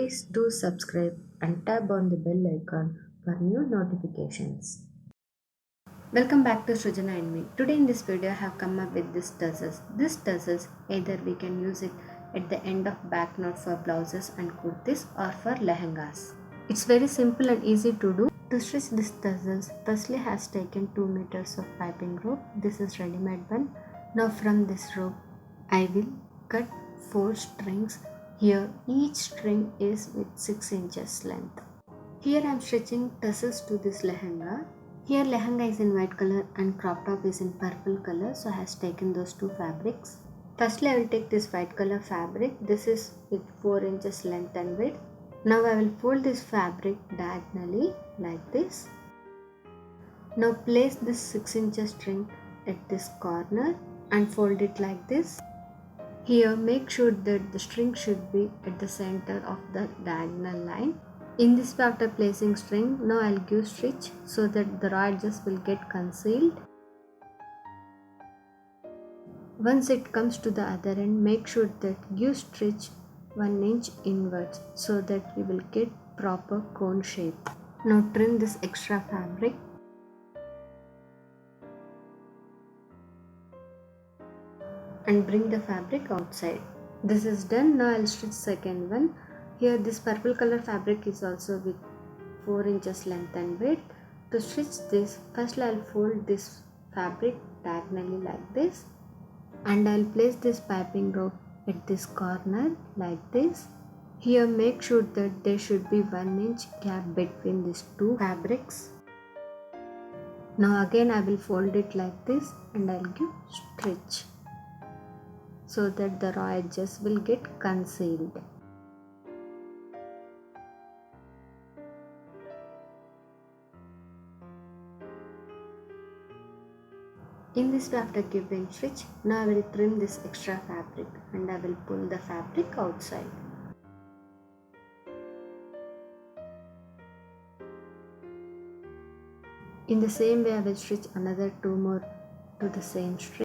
Please do subscribe and tap on the bell icon for new notifications. Welcome back to Srujana and me. Today in this video I have come up with this tassels. This tassels either we can use it at the end of back knot for blouses and kurtis or for lehengas. It's very simple and easy to do. To stitch this tassels, firstly has taken 2 meters of piping rope. This is ready-made one. Now from this rope I will cut 4 strings. Here each string is with 6 inches length. Here I am stitching tassels to this lehenga. Here lehenga is in white color and crop top is in purple color, so I have taken those two fabrics. Firstly I will take this white color fabric. This is with 4 inches length and width. Now I will fold this fabric diagonally like this. Now place this 6 inches string at this corner and fold it like this. Here make sure that the string should be at the center of the diagonal line. In this way, after placing string, now I will give stitch so that the raw edges will get concealed. Once it comes to the other end, make sure that give stitch 1 inch inwards so that we will get proper cone shape. Now trim this extra fabric. And bring the fabric outside. This is done. Now I'll stitch second one. Here this purple color fabric is also with 4 inches length and width. To stitch this, first I'll fold this fabric diagonally like this, and I'll place this piping rope at this corner like this. Here make sure that there should be 1 inch gap between these two fabrics. Now again I will fold it like this and I'll give stitch so that the raw edges will get concealed. In this way, after giving stitch, now I will trim this extra fabric and I will pull the fabric outside. In the same way, I will stitch another 2 more to the same string.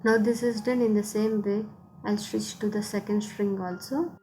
Now this is done. In the same way, I'll stitch to the second string also.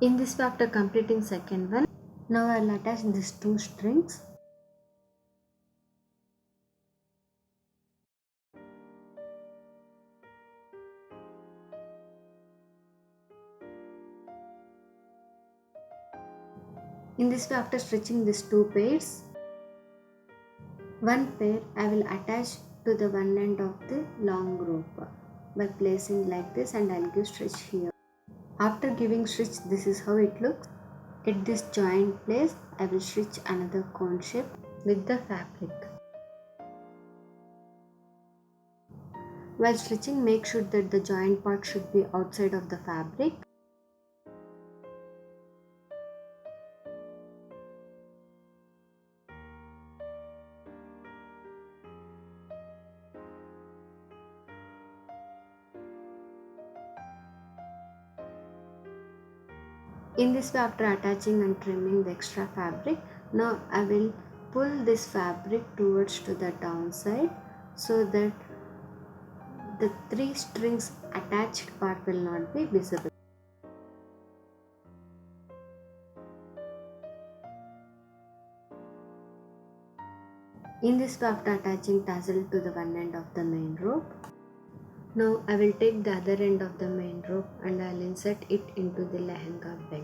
In this way, after completing second one, now I'll attach these two strings. In this way, after stitching these two pairs, one pair I will attach to the one end of the long rope by placing like this, and I'll give stitch here. After giving stitch, this is how it looks. At this joint place, I will stitch another cone shape with the fabric. While stitching, make sure that the joint part should be outside of the fabric. In this way, after attaching and trimming the extra fabric, now I will pull this fabric towards to the downside so that the three strings attached part will not be visible. In this way, after attaching tassel to the one end of the main rope, now I will take the other end of the main rope and I will insert it into the lehenga belt.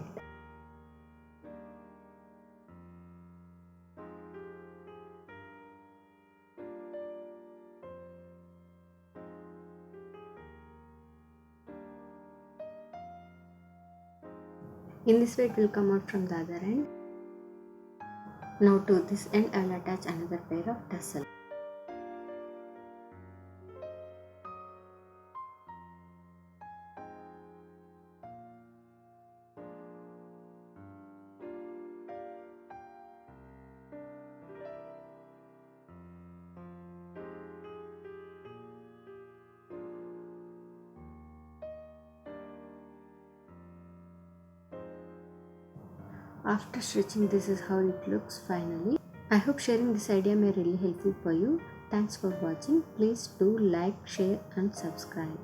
In this way, it will come out from the other end. Now to this end, I will attach another pair of tassel. After stitching, this is how it looks finally. I hope sharing this idea may really helpful for you. Thanks for watching. Please do like, share and subscribe.